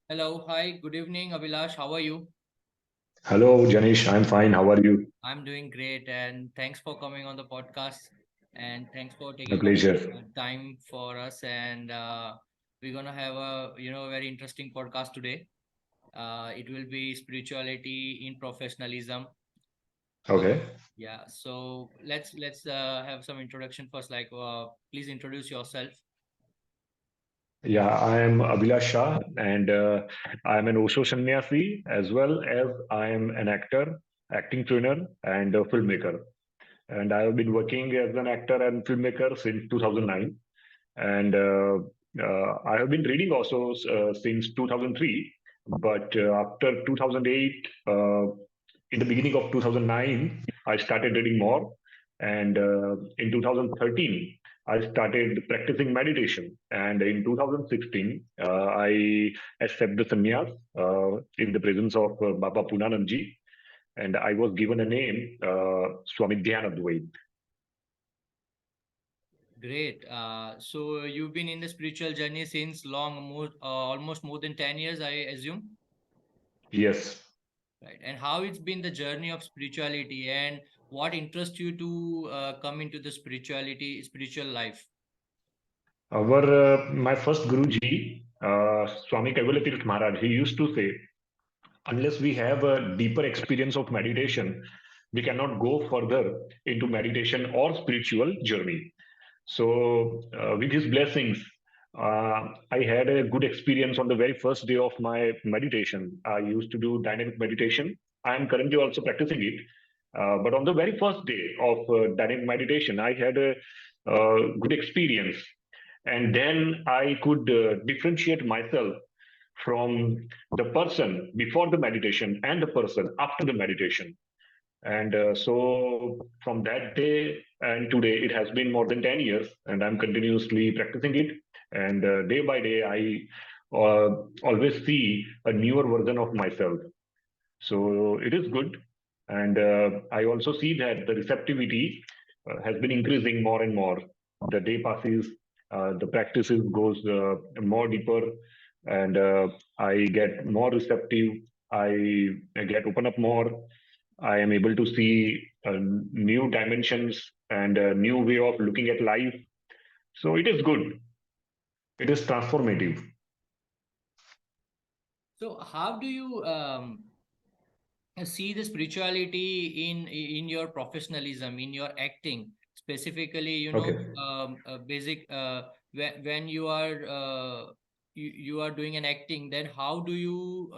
Hello, hi, good evening, Abhilash. How are you? Hello, Janish. I'm fine. How are you? I'm doing great, and thanks for coming on the podcast, and thanks for My taking pleasure. time for us. And we're gonna have a very interesting podcast today. It will be spirituality in professionalism. So Okay. yeah, so let's have some introduction first. Please introduce yourself. Yeah, I am Abhilash Shah, and I am an Osho sannyasi as well as I am an actor, acting trainer, and a filmmaker. And I have been working as an actor and filmmaker since 2009. And I have been reading also since 2003. But after 2008, in the beginning of 2009, I started reading more. And in 2013, I started practicing meditation. And in 2016, I accepted the sannyas in the presence of Baba Punanandji. And I was given a name, Swami Dhyanadvait. Great. So you've been in the spiritual journey since almost more than 10 years, I assume. Yes. Right. And how it's been the journey of spirituality and what interests you to come into the spiritual life? My first Guruji, Swami Kaivalya Maharaj, he used to say, unless we have a deeper experience of meditation, we cannot go further into meditation or spiritual journey. So, with his blessings, I had a good experience on the very first day of my meditation. I used to do dynamic meditation. I am currently also practicing it. But on the very first day of dynamic meditation, I had a good experience. And then I could differentiate myself from the person before the meditation and the person after the meditation. And so from that day and today, it has been more than 10 years, and I'm continuously practicing it. And day by day, I always see a newer version of myself. So it is good. And I also see that the receptivity has been increasing more and more. The day passes, the practices goes more deeper, and I get more receptive. I get open up more. I am able to see new dimensions and a new way of looking at life. So it is good. It is transformative. So how do you see the spirituality in your professionalism, in your acting, specifically, Okay. basic when you are doing an acting, then how do you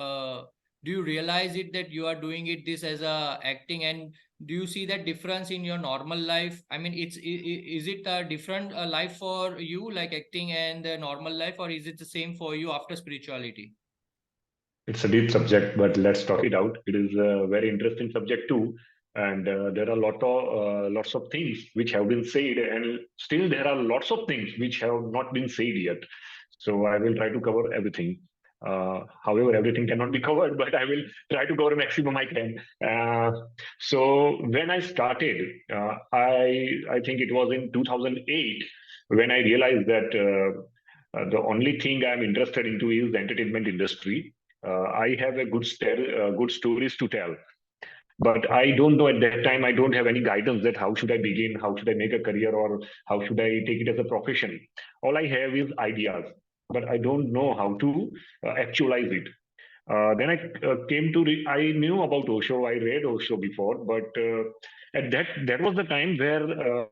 realize it that you are doing it this as a acting, and do you see that difference in your normal life? I mean, is it a different life for you, like acting and the normal life, or is it the same for you after spirituality? It's a deep subject, but let's talk it out. It is a very interesting subject too, and there are lots of things which have been said, and still there are lots of things which have not been said yet. So I will try to cover everything. However, everything cannot be covered, but I will try to cover maximum I can. So when I started, I think it was in 2008 when I realized that the only thing I'm interested into is the entertainment industry. I have a good stories to tell, but I don't know at that time. I don't have any guidance that how should I begin, how should I make a career, or how should I take it as a profession. All I have is ideas, but I don't know how to actualize it. Then I came to I knew about Osho. I read Osho before, but at that was the time where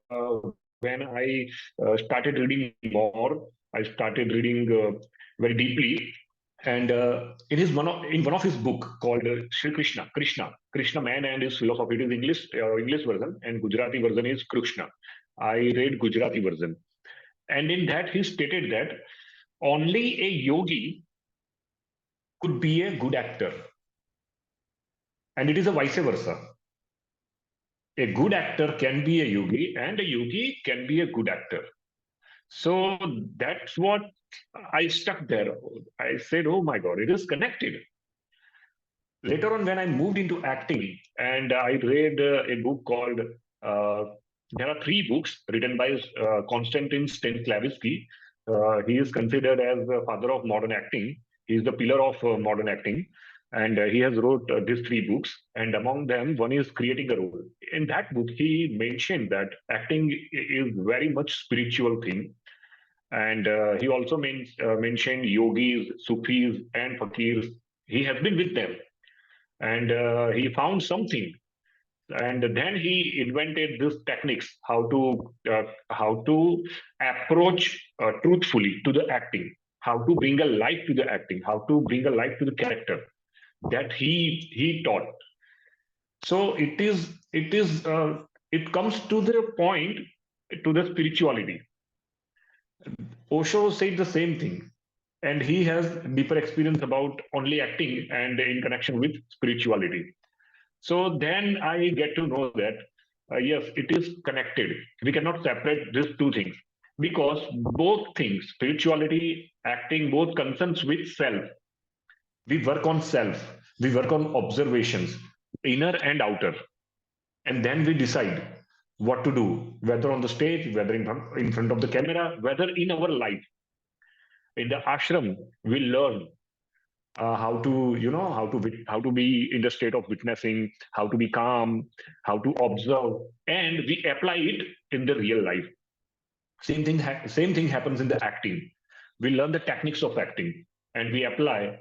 when I started reading more. I started reading very deeply, and in one of his book called Sri Krishna Man and His Philosophy. It is English version, and Gujarati version is Krishna. I read Gujarati version, and in that he stated that only a yogi could be a good actor, and it is a vice versa. A good actor can be a yogi, and a yogi can be a good actor. So that's what I stuck there. I said, "Oh my God, it is connected." Later on, when I moved into acting, and I read a book called. There are three books written by Konstantin Stanislavski. He is considered as the father of modern acting. He's the pillar of modern acting, and he has wrote these three books. And among them, one is Creating a Role. In that book, he mentioned that acting is very much spiritual thing, and he also mentioned yogis, Sufis, and fakirs. He has been with them, and he found something, and then he invented these techniques how to approach truthfully to the acting, how to bring a life to the acting, how to bring a life to the character that he taught. So it comes to the point, to the spirituality. Osho said the same thing, and he has deeper experience about only acting and in connection with spirituality. So then I get to know that, yes, it is connected. We cannot separate these two things, because both things, spirituality, acting, both concerns with self. We work on self, we work on observations, inner and outer, and then we decide what to do, whether on the stage, whether in front of the camera, whether in our life. In the ashram, we learn how to how to be in the state of witnessing, how to be calm, how to observe, and we apply it in the real life. Same thing happens in the acting. We learn the techniques of acting, and we apply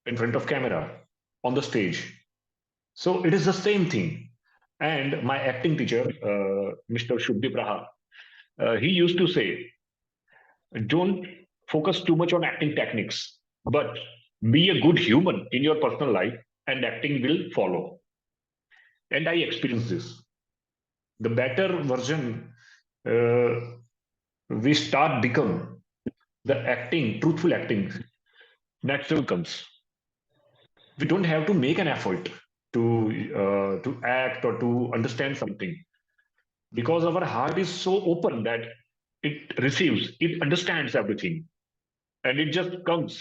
in front of camera, on the stage. So it is the same thing. And my acting teacher, Mr. Shubdi Praha, he used to say, don't focus too much on acting techniques, but be a good human in your personal life, and acting will follow. And I experienced this. The better version uh, we start become, the acting, truthful acting, natural comes. We don't have to make an effort to act or to understand something, because our heart is so open that it receives, it understands everything, and it just comes.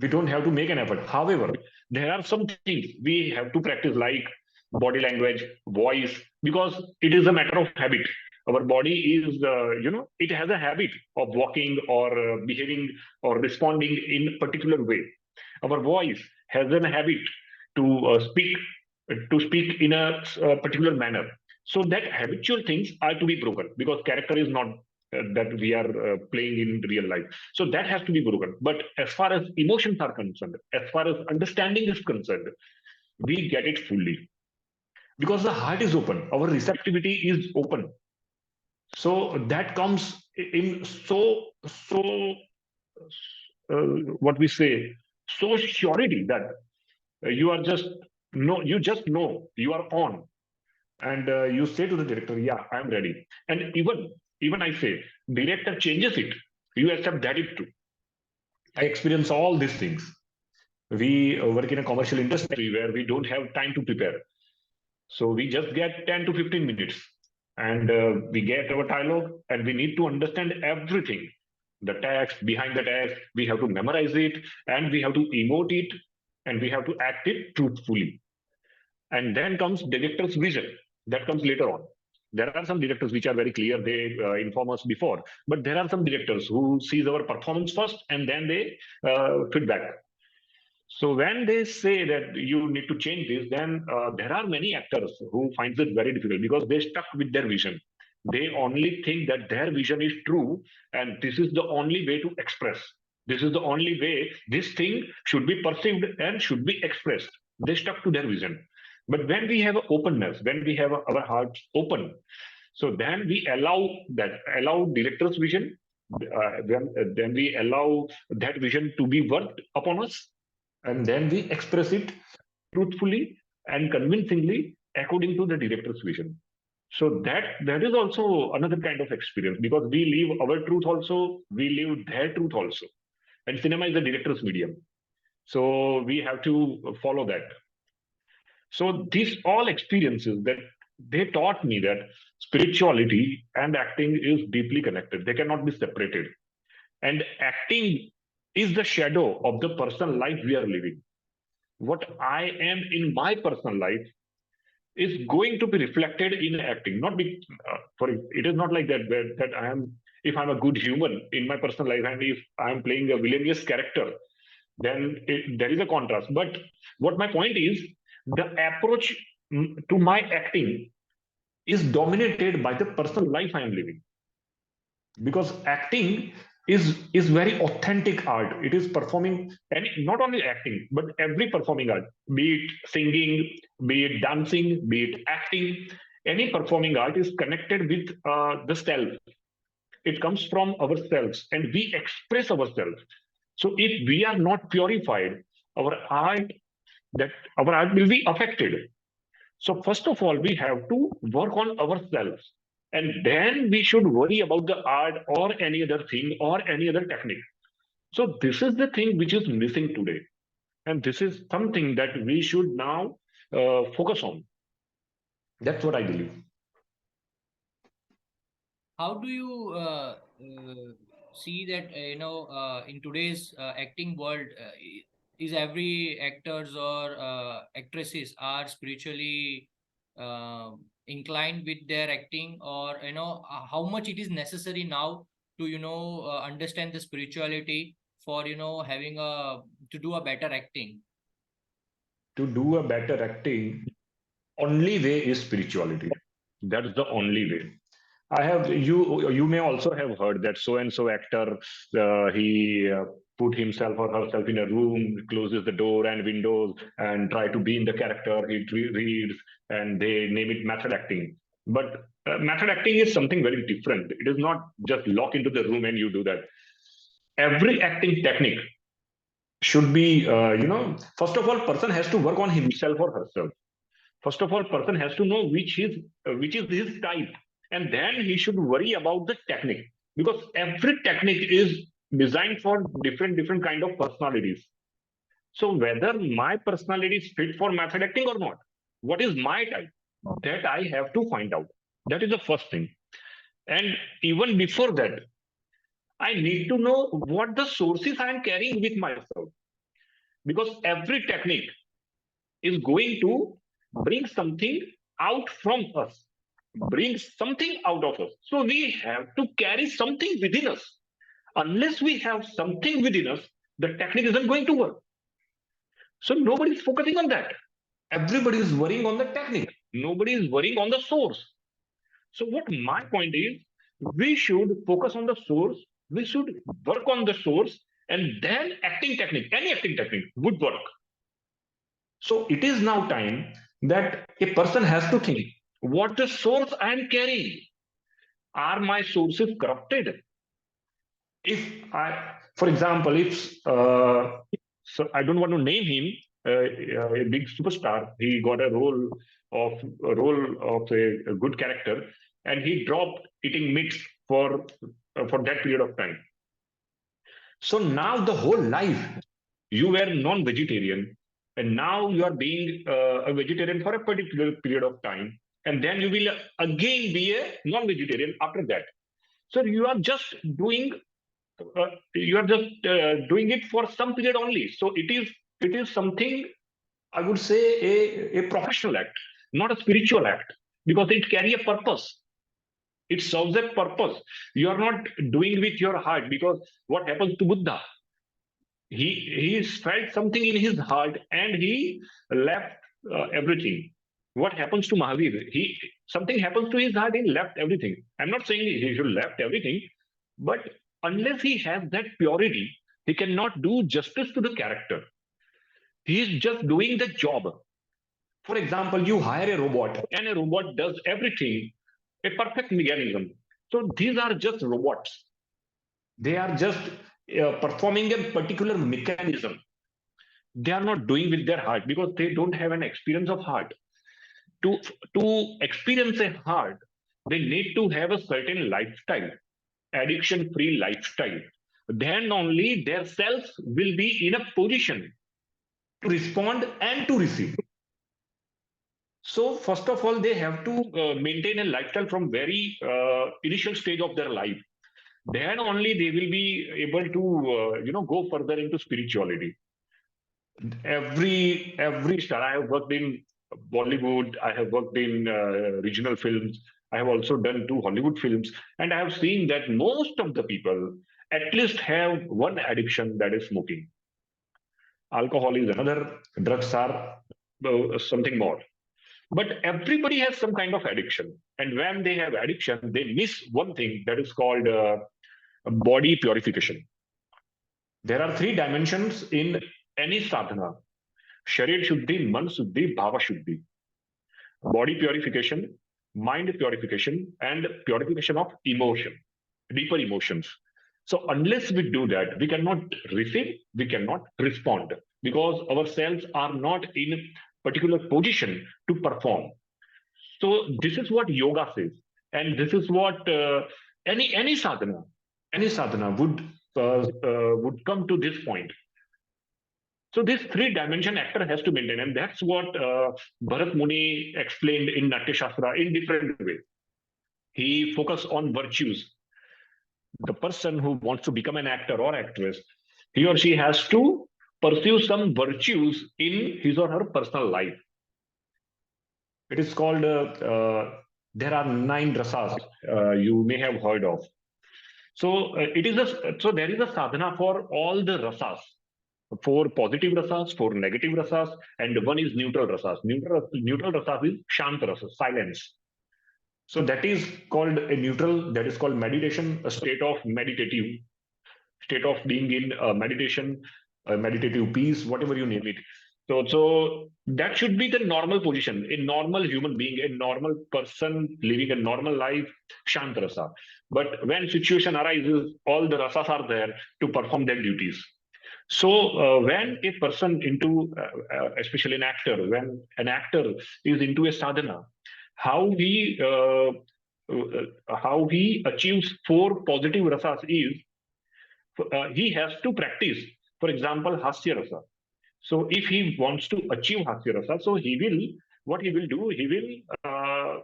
We don't have to make an effort. However, there are some things we have to practice, like body language, voice, because it is a matter of habit. Our body is, it has a habit of walking or behaving or responding in a particular way. Our voice has a habit to speak in a particular manner. So that habitual things are to be broken, because character is not that we are playing in real life. So that has to be broken. But as far as emotions are concerned, as far as understanding is concerned, we get it fully, because the heart is open, our receptivity is open. So that comes in what we say, so surety that you are just you just know you are on, and you say to the director, yeah, I am ready. And even I say, director changes it, you accept that it too. I experience all these things. We work in a commercial industry where we don't have time to prepare. So we just get 10 to 15 minutes, and we get our dialogue, and we need to understand everything. The text, behind the text, we have to memorize it, and we have to emote it, and we have to act it truthfully. And then comes director's vision. That comes later on. There are some directors which are very clear, they inform us before, but there are some directors who sees our performance first, and then they feedback. So when they say that you need to change this, then there are many actors who finds it very difficult, because they stuck with their vision. They only think that their vision is true, and this is the only way to express. This is the only way this thing should be perceived and should be expressed. They stuck to their vision. But when we have openness, when we have our hearts open, so then we allow director's vision. Then we allow that vision to be worked upon us, and then we express it truthfully and convincingly according to the director's vision. So that is also another kind of experience, because we live our truth also, we live their truth also, and cinema is the director's medium. So we have to follow that. So these all experiences, that they taught me that spirituality and acting is deeply connected. They cannot be separated. And acting is the shadow of the personal life we are living. What I am in my personal life is going to be reflected in acting. Not be for it is not like that, that I am, if I'm a good human in my personal life, and if I'm playing a villainous character, then there is a contrast. But what my point is, the approach to my acting is dominated by the personal life I am living, because acting is very authentic art. It is performing, and not only acting but every performing art, be it singing, be it dancing, be it acting. Any performing art is connected with the self. It comes from ourselves and we express ourselves. So if we are not purified, our art that our art will be affected. So first of all, we have to work on ourselves, and then we should worry about the art or any other thing or any other technique. So this is the thing which is missing today, and this is something that we should now focus on. That's what I believe. How do you see that in today's acting world, is every actors or actresses are spiritually inclined with their acting, or how much it is necessary now to understand the spirituality for having a to do a better acting? To do a better acting, only way is spirituality. That's the only way. I have you may also have heard that so and so actor, he put himself or herself in a room, closes the door and windows, and try to be in the character. He reads, and they name it method acting. But method acting is something very different. It is not just lock into the room and you do that. Every acting technique should be, first of all, person has to work on himself or herself. First of all, person has to know which is his type, and then he should worry about the technique, because every technique is designed for different kind of personalities. So whether my personality is fit for method acting or not, what is my type, that I have to find out. That is the first thing. And even before that, I need to know what the sources I am carrying with myself, because every technique is going to bring something out from us, bring something out of us. So we have to carry something within us. Unless we have something within us, the technique isn't going to work. So nobody is focusing on that. Everybody is worrying on the technique. Nobody is worrying on the source. So what my point is, we should focus on the source. We should work on the source, and then acting technique, any acting technique would work. So it is now time that a person has to think, what the source I am carrying. Are my sources corrupted? If I, for example, if so, I don't want to name him, a big superstar. He got of a role of a good character, and he dropped eating meat for that period of time. So now the whole life you were non-vegetarian, and now you are being a vegetarian for a particular period of time, and then you will again be a non-vegetarian after that. So you are just doing it for some period only. So it is something, I would say, a professional act, not a spiritual act, because it carry a purpose. It serves a purpose. You are not doing with your heart, because what happens to Buddha? He felt something in his heart and he left everything. What happens to Mahavir? He Something happens to his heart, he left everything. I'm not saying he should left everything, but unless he has that purity, he cannot do justice to the character. He is just doing the job. For example, you hire a robot and a robot does everything, a perfect mechanism. So these are just robots. They are just performing a particular mechanism. They are not doing with their heart, because they don't have an experience of heart. To experience a heart, they need to have a certain lifestyle, addiction free lifestyle. Then only their selves will be in a position to respond and to receive. So first of all, they have to maintain a lifestyle from very initial stage of their life. Then only they will be able to go further into spirituality. Every star, I have worked in Bollywood, I have worked in regional films, I have also done 2 Hollywood films, and I have seen that most of the people at least have one addiction, that is smoking. alcohol is another, drugs are something more. But everybody has some kind of addiction. And when they have addiction, they miss one thing that is called body purification. There are three dimensions in any sadhana: Sharir Shuddhi, Man Shuddhi, Bhava Shuddhi. Body purification, mind purification, and purification of emotion, deeper emotions. So, unless we do that, we cannot receive, we cannot respond because our cells are not in particular position to perform. So, this is what yoga says, and this is what any sadhana would come to this point. So this three-dimension actor has to maintain, and that's what Bharat Muni explained in Natya Shastra in different way. He focused on virtues. The person who wants to become an actor or actress, he or she has to pursue some virtues in his or her personal life. It is called. There are 9 rasas you may have heard of. So it is a so there is a sadhana for all the rasas. Four positive rasas, four negative rasas, and one is neutral rasas. Neutral rasas is shant rasas, silence. So that is called a neutral. That is called meditation, a state of meditative, state of being in meditation, meditative peace, whatever you name it. So that should be the normal position. A normal human being, a normal person living a normal life, shant rasa. But when situation arises, all the rasas are there to perform their duties. So when a person into, especially an actor, when an actor is into a sadhana, how he uh, how he achieves four positive rasas is he has to practice. For example, hasya rasa. So if he wants to achieve hasya rasa, so he will what he will do. He will uh,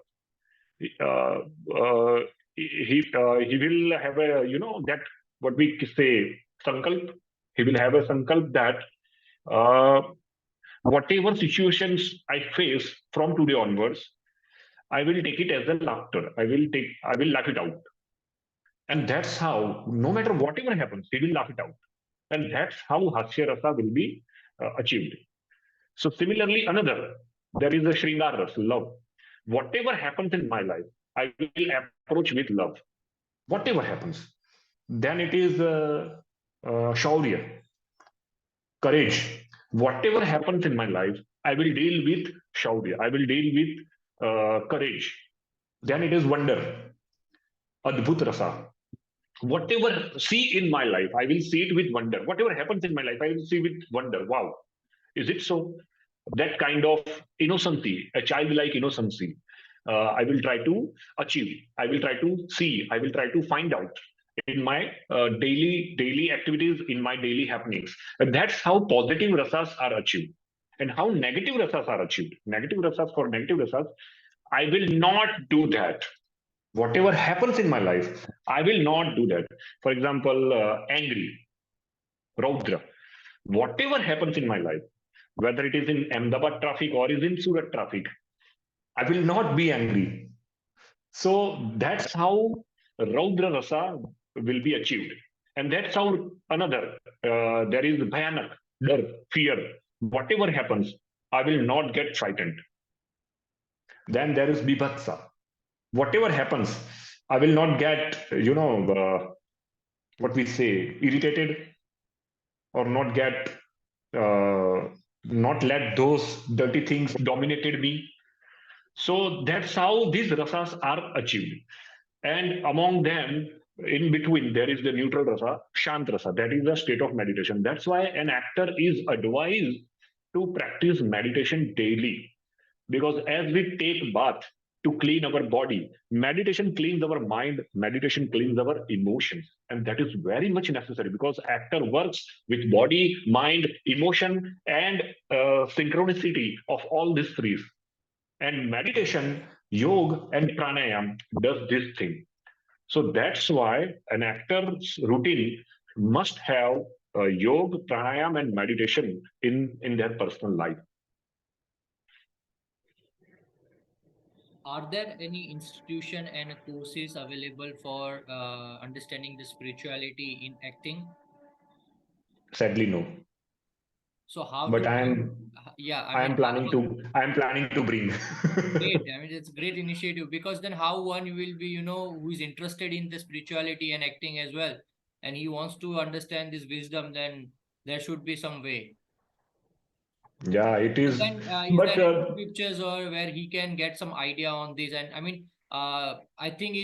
uh, he will have a that what we say sankalp. He will have a sankalp that uh, whatever situations I face from today onwards, I will take it as a laughter. I will laugh it out. And that's how, no matter whatever happens, he will laugh it out. And that's how Hasya Rasa will be achieved. So similarly, there is a Shringar Rasa, love. Whatever happens in my life, I will approach with love. Whatever happens. Then it is Shaurya, courage. Whatever happens in my life, I will deal with Shaurya. I will deal with courage. Then it is wonder, Adbhut Rasa. Whatever see in my life, I will see it with wonder. Whatever happens in my life, I will see with wonder. Wow, is it so? That kind of innocency, a childlike innocency, I will try to achieve. I will try to see. I will try to find out in my daily activities, in my daily happenings. And that's how positive rasas are achieved. And how negative rasas are achieved. Negative rasas for negative rasas, I will not do that. Whatever happens in my life, I will not do that. For example, angry, Raudra. Whatever happens in my life, whether it is in Ahmedabad traffic or is in Surat traffic, I will not be angry. So that's how Raudra Rasa will be achieved. And that's how there is Bhayanak, Dar, fear. Whatever happens, I will not get frightened. Then there is Bibhatsa. Whatever happens, I will not get, what we say, irritated or not get, not let those dirty things dominated me. So that's how these rasas are achieved. And among them, in between, there is the neutral rasa, shant rasa. That is the state of meditation. That's why an actor is advised to practice meditation daily. Because as we take bath to clean our body, meditation cleans our mind, meditation cleans our emotions. And that is very much necessary because actor works with body, mind, emotion, and synchronicity of all these three. And meditation, yoga, and pranayam does this thing. So that's why an actor's routine must have yoga, pranayam, and meditation in their personal life. Are there any institution and courses available for understanding the spirituality in acting? Sadly, no. So how but do you, yeah, I I mean, am planning to I am planning to bring. great. I mean, it's a great initiative because then how one will be, who is interested in the spirituality and acting as well, and he wants to understand this wisdom, then there should be some way. Yeah, it So is. then, is there But any scriptures or where he can get some idea on this? And I mean, I think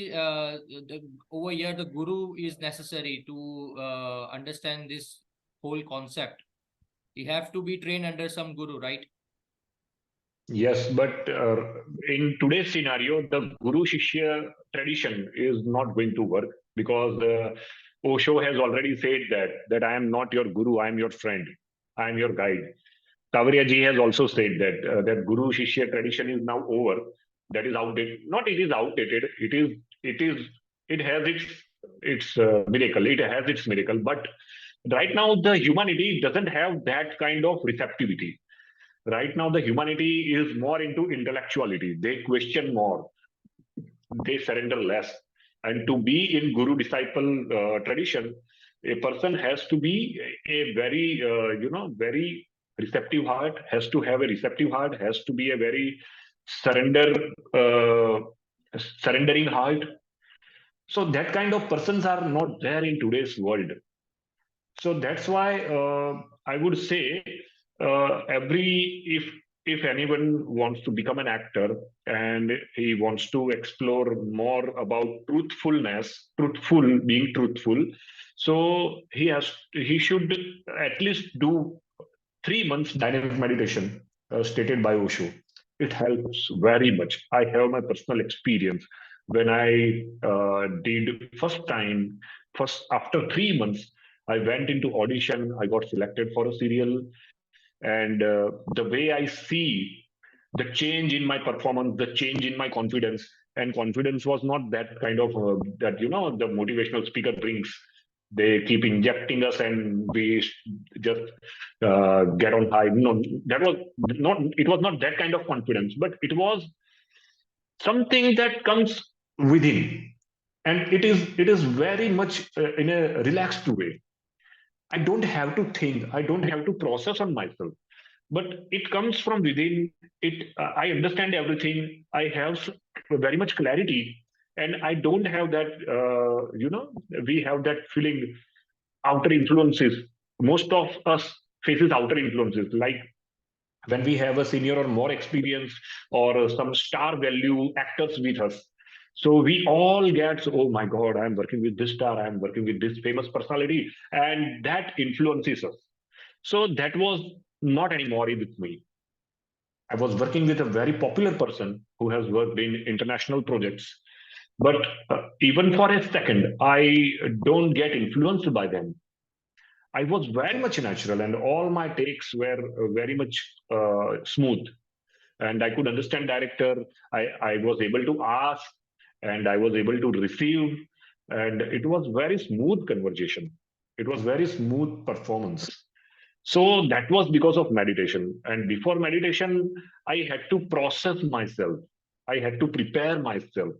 over here the guru is necessary to understand this whole concept. You have to be trained under some guru, right? yes, but in today's scenario, the Guru Shishya tradition is not going to work because Osho has already said that I am not your guru, I am your friend, I am your guide. Tavariya ji has also said that Guru Shishya tradition is now over. That is outdated. Not it is outdated. It has its miracle. It has its miracle. But right now the humanity doesn't have that kind of receptivity. Right now the humanity is more into intellectuality. They question more, they surrender less. And to be in guru disciple tradition, a person has to be a very very receptive heart, has to have a receptive heart, has to be a very surrender uh, surrendering heart. So that kind of persons are not there in today's world. So that's why I would say every if anyone wants to become an actor and he wants to explore more about truthfulness, truthful, being truthful, so he should at least do 3 months dynamic meditation stated by Osho. It helps very much. I have my personal experience when I did first after 3 months. I went into audition. I got selected for a serial, and the way I see the change in my performance, the change in my confidence, and confidence was not that kind of that the motivational speaker brings. They keep injecting us, and we just get on high. No, that was not. It was not that kind of confidence, but it was something that comes within, and it is very much in a relaxed way. I don't have to think. I don't have to process on myself, but it comes from within. I understand everything. I have very much clarity, and I don't have that. We have that feeling. Outer influences. Most of us faces outer influences, like when we have a senior or more experience or some star value actors with us. So we all get, oh my God, I'm working with this star, I'm working with this famous personality, and that influences us. So that was not anymore with me. I was working with a very popular person who has worked in international projects. But even for a second, I don't get influenced by them. I was very much natural, and all my takes were very much smooth. And I could understand director. I was able to ask, and I was able to receive, and it was very smooth conversation. It was very smooth performance. So that was because of meditation. And before meditation, I had to process myself. I had to prepare myself.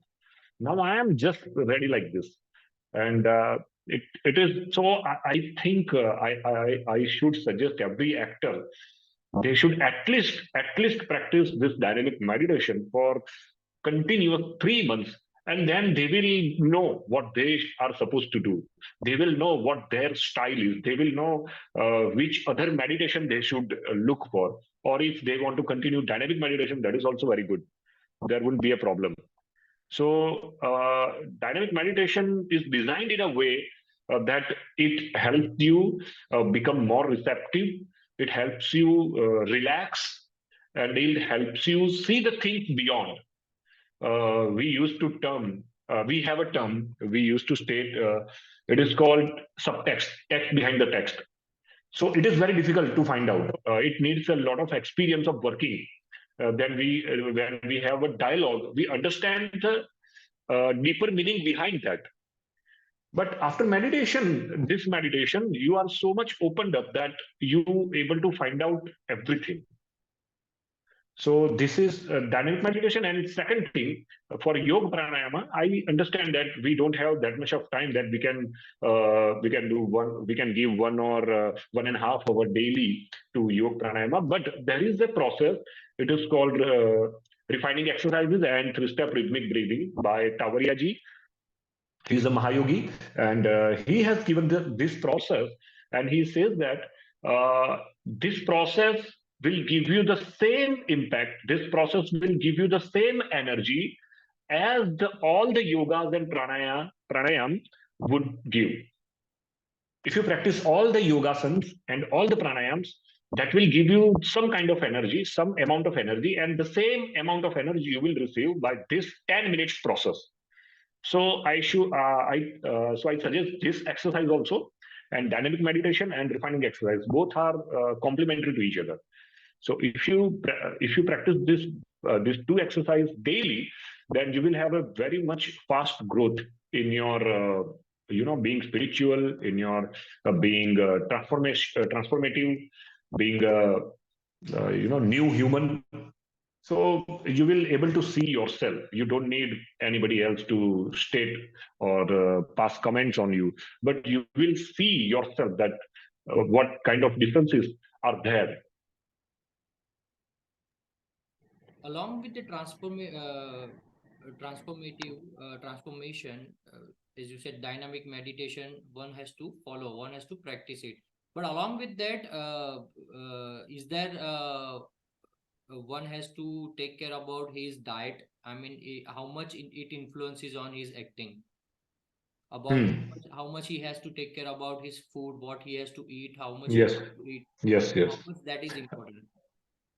Now I am just ready like this, and it is so. I think I should suggest every actor they should at least practice this dynamic meditation for continuous 3 months, and then they will know what they are supposed to do. They will know what their style is. They will know which other meditation they should look for, or if they want to continue dynamic meditation, that is also very good. There wouldn't be a problem. So, dynamic meditation is designed in a way that it helps you become more receptive, it helps you relax, and it helps you see the things beyond. We used to term, we have a term we used to state, it is called subtext, text behind the text. So, it is very difficult to find out. It needs a lot of experience of working. Then when we have a dialogue, we understand the deeper meaning behind that. But after meditation, this meditation, you are so much opened up that you able to find out everything. So this is dynamic meditation. And second thing, for yoga pranayama, I understand that we don't have that much of time that we can give 1.5 hour daily to yoga pranayama. But there is a process. It is called refining exercises and three-step rhythmic breathing by Tawariaji. He's a Mahayogi, and he has given this process, and he says that this process will give you the same impact. This process will give you the same energy as all the yogas and pranayam would give. If you practice all the yogasans and all the pranayams, that will give you some kind of energy, some amount of energy, and the same amount of energy you will receive by this 10 minutes process. So I suggest this exercise also, and dynamic meditation and refining exercise both are complementary to each other. So if you practice these two exercise daily, then you will have a very much fast growth in your being spiritual, in your being transformative, being new human. So you will able to see yourself. You don't need anybody else to state or pass comments on you, but you will see yourself that what kind of differences are there. Along with the transformative transformation, as you said, dynamic meditation, one has to follow, one has to practice it. But along with that, is there one has to take care about his diet? I mean, how much it influences on his acting, about Hmm. how much he has to take care about his food, what he has to eat, how much he Yes, has to eat, yes, yes. how much that is important.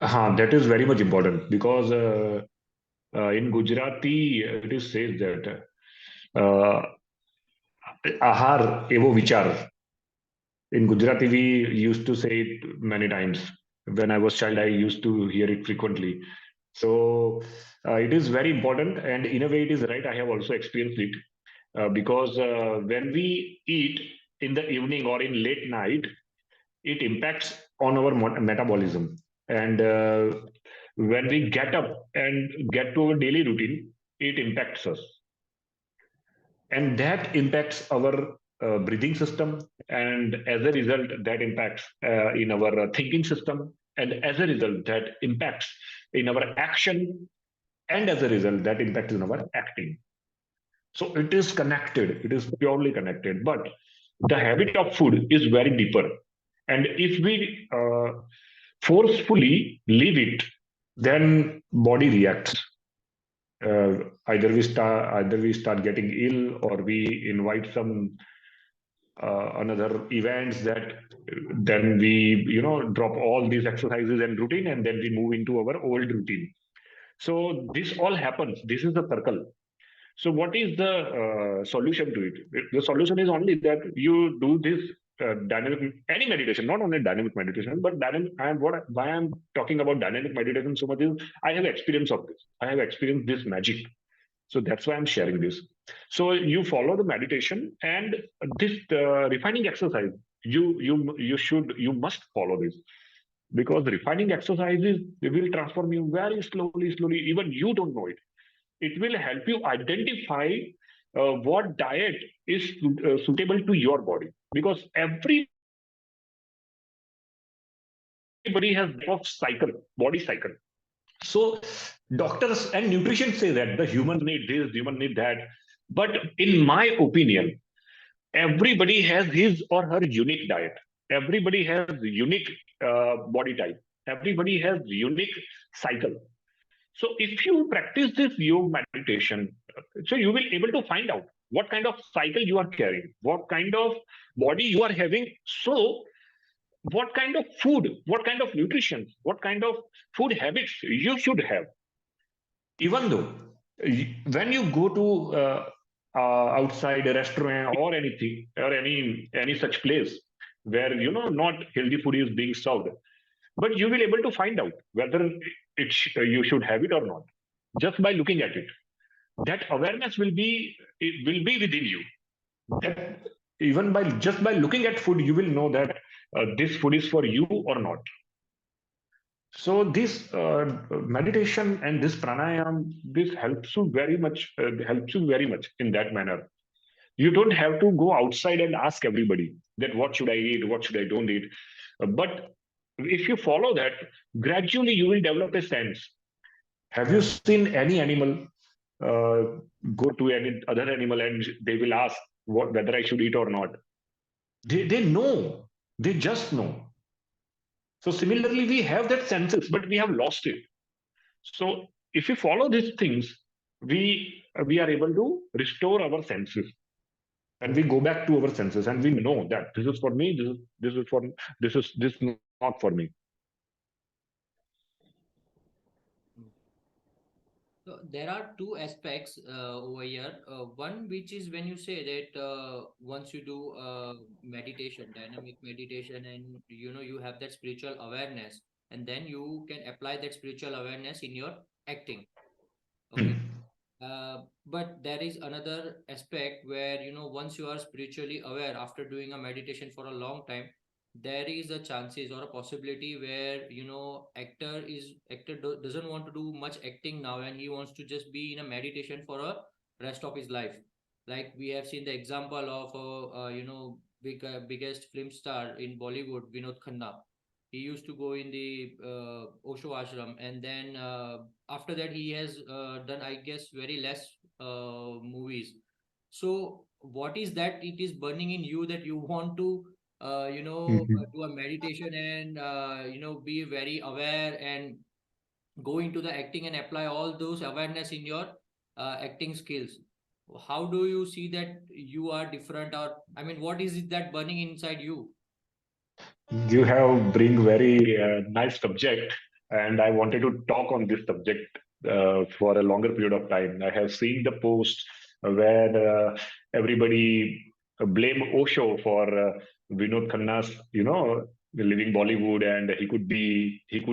That is very much important because in Gujarati it is says that uh, ahar evo vichar. In Gujarati, we used to say it many times. When I was child, I used to hear it frequently. So it is very important, and in a way, it is right. I have also experienced it because when we eat in the evening or in late night, it impacts on our metabolism. And when we get up and get to our daily routine, it impacts us, and that impacts our breathing system, and as a result that impacts in our thinking system, and as a result that impacts in our action, and as a result that impacts in our acting. So it is connected, it is purely connected, but the habit of food is very deeper, and if we forcefully leave it, then body reacts. Either we start getting ill, or we invite some another events that then we drop all these exercises and routine, and then we move into our old routine. So this all happens, this is the circle. So what is the solution to it? The solution is only that you do this dynamic, any meditation, not only dynamic meditation, but dynamic. And why I'm talking about dynamic meditation so much is I have experience of this. I have experienced this magic. So that's why I'm sharing this. So you follow the meditation and this refining exercise. You must follow this, because refining exercises will transform you very slowly, slowly. Even you don't know it. It will help you identify what diet is suitable to your body, because everybody has of cycle, body cycle. So doctors and nutrition say that the human need this, human need that. But in my opinion, everybody has his or her unique diet. Everybody has unique body type. Everybody has unique cycle. So if you practice this yoga meditation, so you will able to find out what kind of cycle you are carrying, what kind of body you are having. So what kind of food, what kind of nutrition, what kind of food habits you should have. Even though when you go to outside a restaurant or anything, or any such place where not healthy food is being served, but you will able to find out whether you should have it or not, just by looking at it. That awareness will be within you, that even by just by looking at food you will know that this food is for you or not. So this meditation and this pranayam, this helps you very much. Helps you very much in that manner. You don't have to go outside and ask everybody that what should I eat, what should I don't eat. But if you follow that, gradually you will develop a sense. Have you seen any animal uh, go to any other animal and they will ask whether I should eat or not? They know. They just know. So similarly, we have that senses, but we have lost it. So if we follow these things, we are able to restore our senses, and we go back to our senses, and we know that this is for me, this is not for me. So there are two aspects over here. One, which is when you say that once you do meditation, dynamic meditation, and you have that spiritual awareness, and then you can apply that spiritual awareness in your acting. Okay. Hmm. But there is another aspect where, once you are spiritually aware after doing a meditation for a long time, there is a chances or a possibility where, actor doesn't want to do much acting now, and he wants to just be in a meditation for a rest of his life. Like we have seen the example of, biggest film star in Bollywood, Vinod Khanna. He used to go in the Osho ashram, and then after that he has done, I guess, very less movies. So what is that it is burning in you that you want to do a meditation and be very aware and go into the acting and apply all those awareness in your acting skills? How do you see that you are different, or I mean, what is it that burning inside you? You have bring very nice subject, and I wanted to talk on this subject for a longer period of time. I have seen the post where everybody blame Osho for Vinod Khanna's, living Bollywood, and he could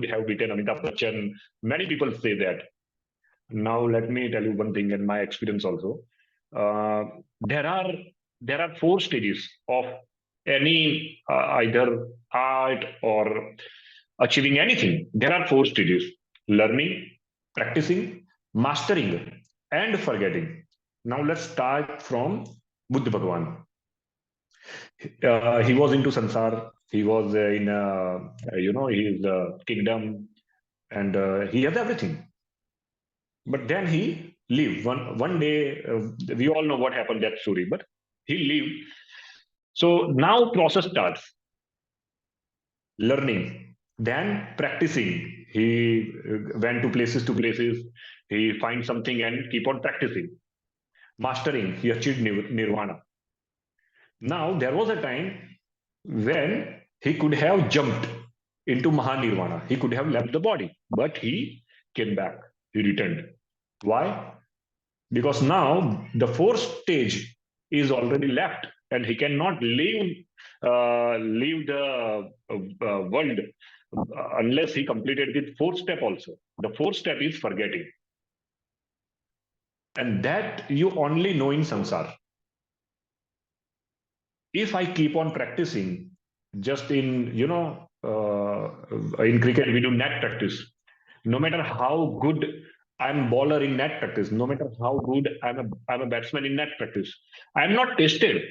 have beaten Amitabh Bachchan. Many people say that. Now, let me tell you one thing, and my experience also. Uh, there are there are four stages of any either art or achieving anything. There are four stages: learning, practicing, mastering, and forgetting. Now, let's start from Buddha Bhagwan. He was into sansar. He was in his kingdom, and he has everything. But then he lived one day. We all know what happened that story, but he lived. So now process starts: learning, then practicing. He went to places. He finds something and keep on practicing. Mastering. He achieved nirvana. Now there was a time when he could have jumped into Mahanirvana. He could have left the body, but he came back. He returned. Why? Because now the fourth stage is already left, and he cannot leave the world unless he completed the fourth step also. The fourth step is forgetting, and that you only know in samsara. If I keep on practicing, just in in cricket we do net practice. No matter how good I'm bowler in net practice, no matter how good I'm a batsman in net practice, I'm not tested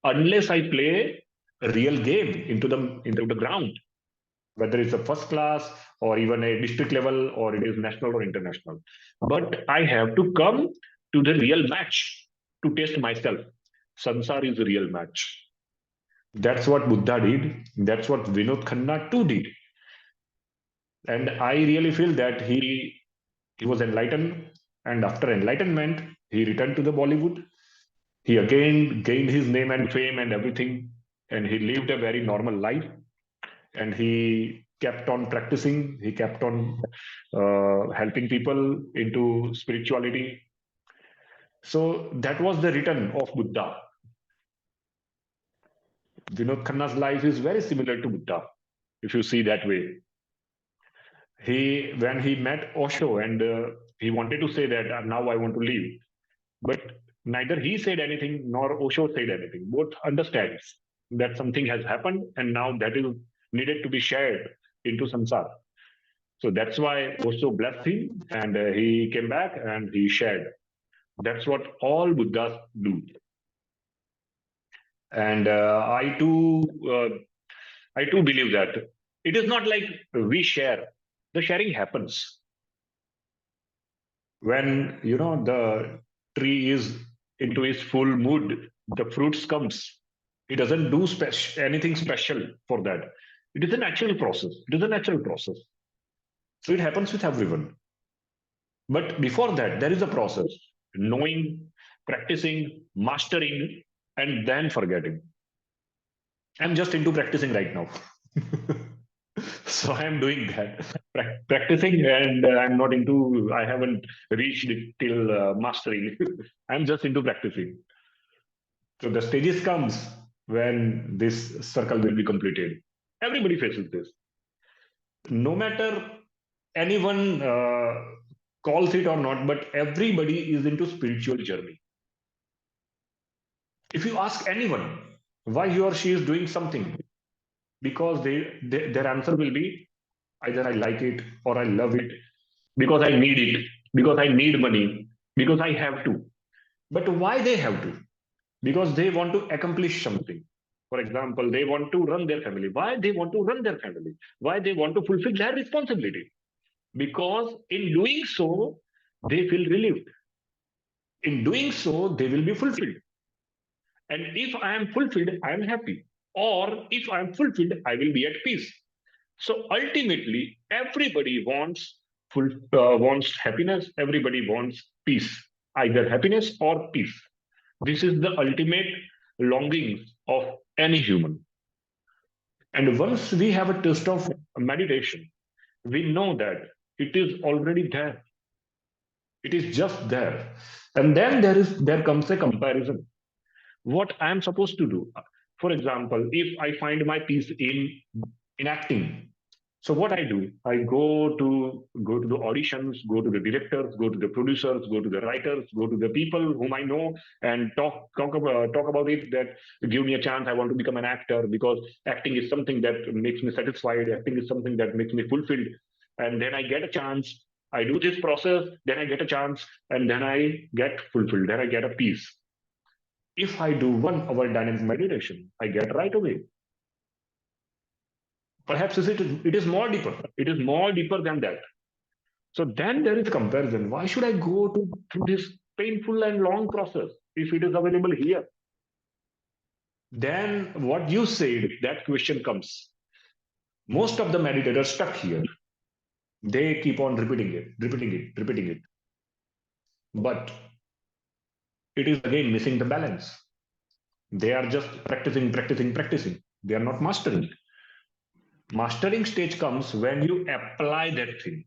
unless I play a real game into the ground, whether it's a first class or even a district level or it is national or international. But I have to come to the real match to test myself. Sansar is a real match. That's what Buddha did. That's what Vinod Khanna too did. And I really feel that he was enlightened, and after enlightenment, he returned to the Bollywood. He again gained his name and fame and everything, and he lived a very normal life. And he kept on practicing. He kept on helping people into spirituality. So that was the return of Buddha. Vinod Khanna's life is very similar to Buddha, if you see that way. He when he met Osho and he wanted to say that now I want to leave, but neither he said anything nor Osho said anything. Both understands that something has happened and now that is needed to be shared into samsara. So that's why Osho blessed him, and he came back and he shared. That's what all Buddhas do. And I too believe that it is not like we share. The sharing happens when the tree is into its full mood. The fruits comes. It doesn't do anything special for that. It is a natural process. It is a natural process. So it happens with everyone. But before that, there is a process: knowing, practicing, mastering, and then forgetting. I'm just into practicing right now. So I'm doing that, practicing, and I'm not into. I haven't reached it till mastering. I'm just into practicing. So the stages comes when this circle will be completed. Everybody faces this. No matter anyone calls it or not, but everybody is into spiritual journey. If you ask anyone why he or she is doing something, because their answer will be either I like it or I love it, because I need it, because I need money, because I have to. But why they have to? Because they want to accomplish something. For example, they want to run their family. Why they want to run their family? Why they want to fulfill their responsibility? Because in doing so, they feel relieved. In doing so, they will be fulfilled. And if I am fulfilled, I am happy. Or if I am fulfilled, I will be at peace. So ultimately, everybody wants happiness. Everybody wants peace, either happiness or peace. This is the ultimate longing of any human. And once we have a taste of meditation, we know that it is already there. It is just there. And then there comes a comparison. What I am supposed to do. For example, if I find my peace in acting, so what I do, I go to the auditions, go to the directors, go to the producers, go to the writers, go to the people whom I know, and talk about it. That give me a chance. I want to become an actor because acting is something that makes me satisfied. Acting is something that makes me fulfilled. And then I get a chance. I do this process. Then I get a chance, and then I get fulfilled. Then I get a peace. If I do 1 hour dynamic meditation, I get right away. Perhaps it is more deeper. It is more deeper than that. So then there is comparison. Why should I go through this painful and long process if it is available here? Then what you said, that question comes. Most of the meditators stuck here. They keep on repeating it, repeating it, repeating it. But it is again missing the balance. They are just practicing, practicing, practicing. They are not mastering. Mastering stage comes when you apply that thing,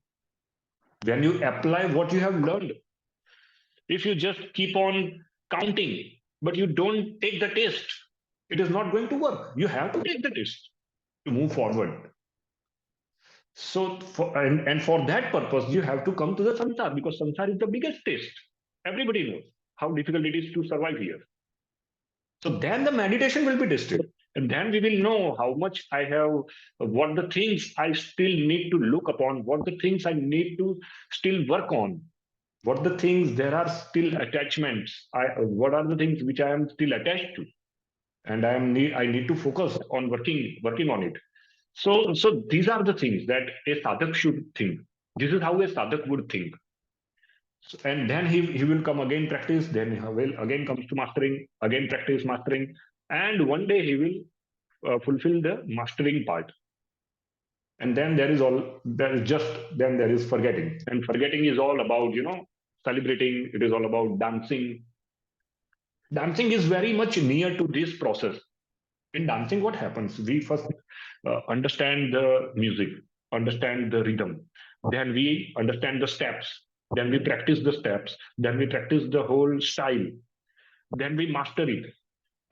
when you apply what you have learned. If you just keep on counting, but you don't take the test, it is not going to work. You have to take the test to move forward. So, and for that purpose, you have to come to the samsara, because samsara is the biggest test. Everybody knows how difficult it is to survive here. So then the meditation will be tested. And then we will know how much I have, what the things I still need to look upon, what the things I need to still work on, what the things there are still attachments. What are the things which I am still attached to, and I need to focus on working on it. So these are the things that a sadhak should think. This is how a sadhak would think. And then he will come again practice, then he will again comes to mastering, again practice mastering, and one day he will fulfill the mastering part. And then there is forgetting, and forgetting is all about celebrating. It is all about dancing. Dancing is very much near to this process. In dancing, what happens? We first understand the music, understand the rhythm, then we understand the steps, then we practice the steps, then we practice the whole style, then we master it,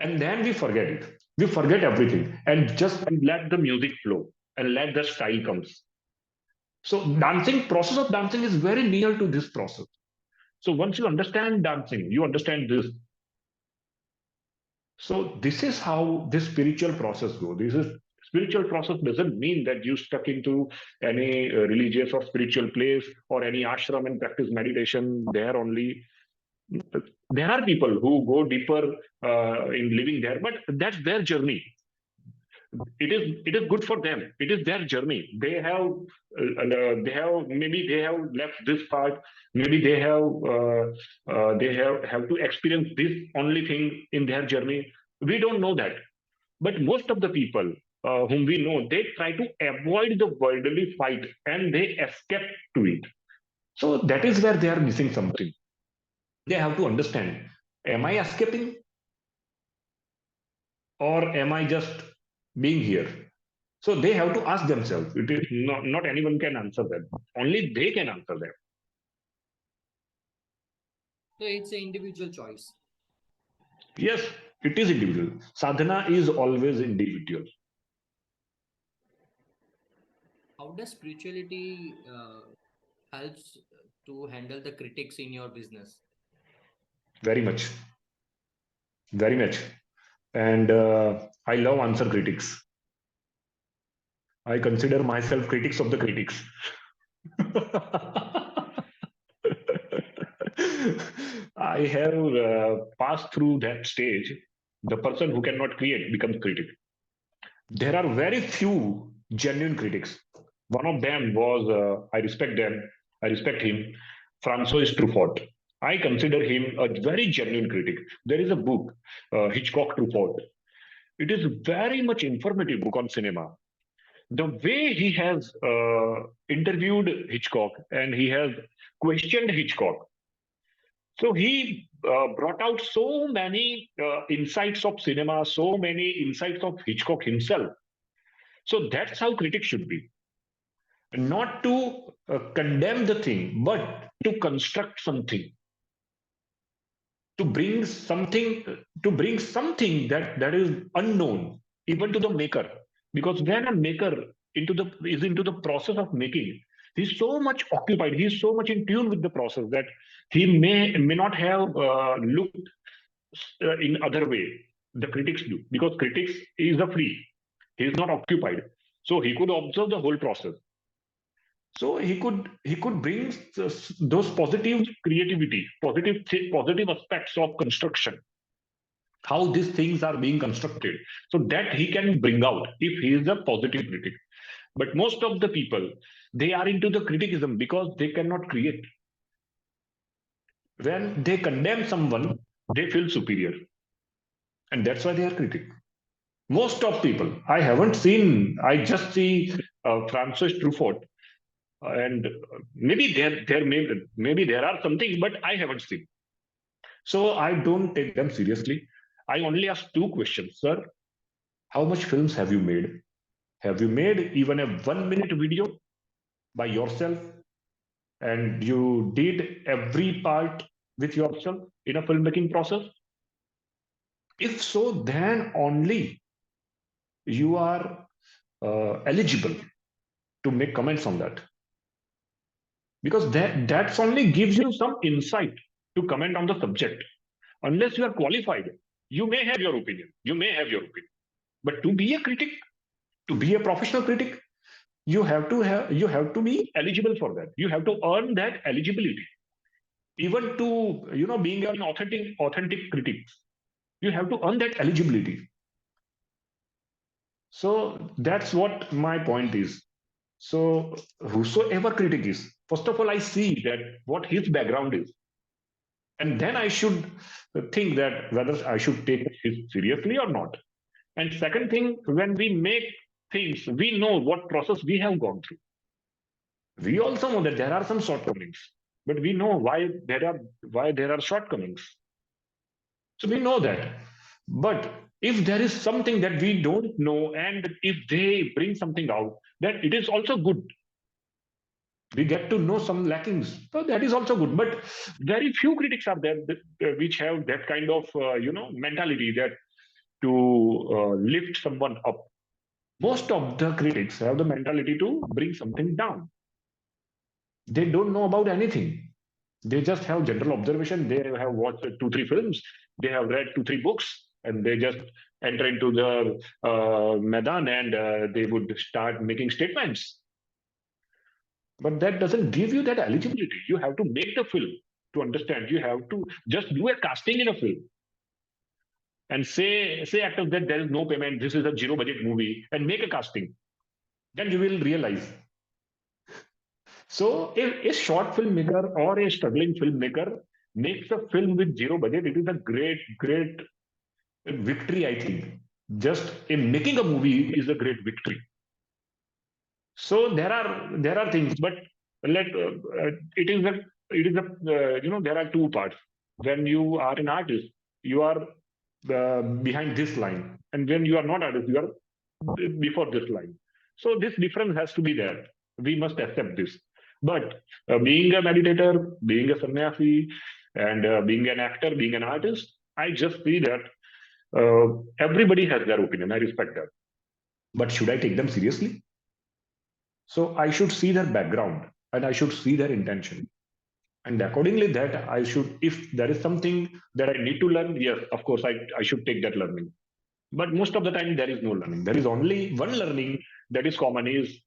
and then we forget it. We forget everything and just let the music flow and let the style comes. So dancing, process of dancing is very near to this process. So once you understand dancing, you understand this. So this is how this spiritual process goes. This is Spiritual process doesn't mean that you stuck into any religious or spiritual place or any ashram and practice meditation there only. There are people who go deeper in living there, but that's their journey. It is good for them. It is their journey. They have maybe they have left this part. Maybe they have to experience this only thing in their journey. We don't know that. But most of the people whom we know, they try to avoid the worldly fight and they escape to it. So that is where they are missing something. They have to understand: am I escaping, or am I just being here? So they have to ask themselves. It is not anyone can answer them. Only they can answer them. So it's an individual choice. Yes, it is individual. Sadhana is always individual. How does spirituality helps to handle the critics in your business? Very much. Very much. And I love answer critics. I consider myself critics of the critics. I have passed through that stage. The person who cannot create becomes critic. There are very few genuine critics. One of them was, I respect him, Francois Truffaut. I consider him a very genuine critic. There is a book, Hitchcock Truffaut. It is very much informative book on cinema. The way he has interviewed Hitchcock and he has questioned Hitchcock. So he brought out so many insights of cinema, so many insights of Hitchcock himself. So that's how critics should be. Not to condemn the thing, but to construct something, to bring something, that is unknown even to the maker. Because when a maker is into the process of making, he's so much occupied, he's so much in tune with the process that he may not have looked in other way. The critics do, because critics is a free, he is not occupied, so he could observe the whole process. So he could bring those positive creativity, positive aspects of construction, how these things are being constructed, so that he can bring out if he is a positive critic. But most of the people, they are into the criticism because they cannot create. When they condemn someone, they feel superior, and that's why they are critic. Most of people, I haven't seen, I just see Francis Truffaut, and maybe maybe there are something, but I haven't seen. So I don't take them seriously. I only ask two questions: sir, how much films have you made? Have you made even a 1 minute video by yourself, and you did every part with yourself in a filmmaking process? If so, then only you are eligible to make comments on that, because that's only gives you some insight to comment on the subject. Unless you are qualified, you may have your opinion, but to be a critic, to be a professional critic, you have to be eligible for that. You have to earn that eligibility. Even to, being an authentic critic, you have to earn that eligibility. So that's what my point is. So whosoever critic is, first of all, I see that what his background is, and then I should think that whether I should take it seriously or not. And second thing, when we make things, we know what process we have gone through. We also know that there are some shortcomings, but we know why there are shortcomings. So we know that. But if there is something that we don't know, and if they bring something out, then it is also good. We get to know some lackings, so that is also good. But very few critics are there which have that kind of mentality, that to lift someone up. Most of the critics have the mentality to bring something down. They don't know about anything. They just have general observation. They have watched 2 3 films, they have read 2 3 books, and they just enter into the Maidan and they would start making statements. But that doesn't give you that eligibility. You have to make the film to understand. You have to just do a casting in a film and say actors that there is no payment, this is a zero budget movie, and make a casting. Then you will realize. So if a short filmmaker or a struggling filmmaker makes a film with zero budget, it is a great victory, I think. Just in making a movie is a great victory. So there are things, but let it is a there are two parts. When you are an artist, you are behind this line, and when you are not artist, you are before this line. So this difference has to be there. We must accept this. But being a meditator, being a sannyasi, and being an actor, being an artist, I just see that everybody has their opinion. I respect that. But should I take them seriously? So I should see their background and I should see their intention. And accordingly, that I should, if there is something that I need to learn, yes, of course, I should take that learning. But most of the time, there is no learning. There is only one learning that is common is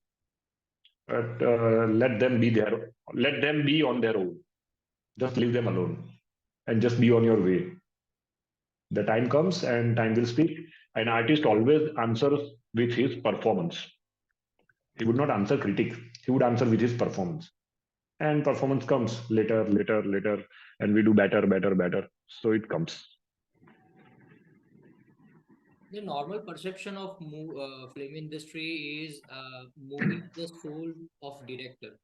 let them be there, let them be on their own. Just leave them alone and just be on your way. The time comes and time will speak. An artist always answers with his performance. He would not answer critics. He would answer with his performance. And performance comes later, and we do better. So it comes. The normal perception of film industry is movie is the soul of director,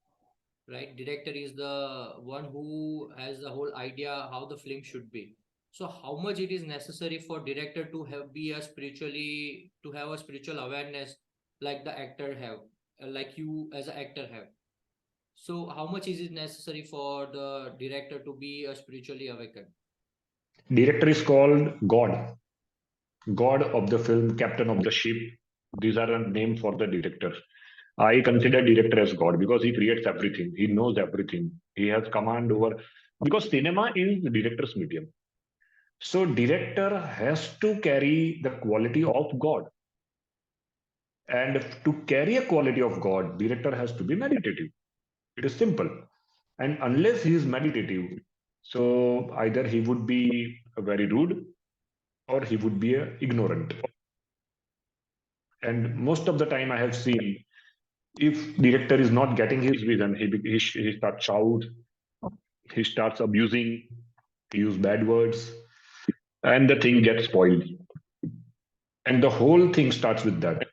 right? Director is the one who has the whole idea how the film should be. So how much it is necessary for director to have be a spiritually to have a spiritual awareness like the actor have, like you as an actor have. So how much is it necessary for the director to be a spiritually awakened? Director is called God, God of the film, captain of the ship. These are a name for the director. I consider director as God because he creates everything. He knows everything. He has command over because cinema is the director's medium. So director has to carry the quality of God. And to carry a quality of God, director has to be meditative. It is simple. And unless he is meditative, so either he would be very rude or he would be ignorant. And most of the time, I have seen if director is not getting his vision, he starts shout, he starts abusing, he use bad words, and the thing gets spoiled. And the whole thing starts with that.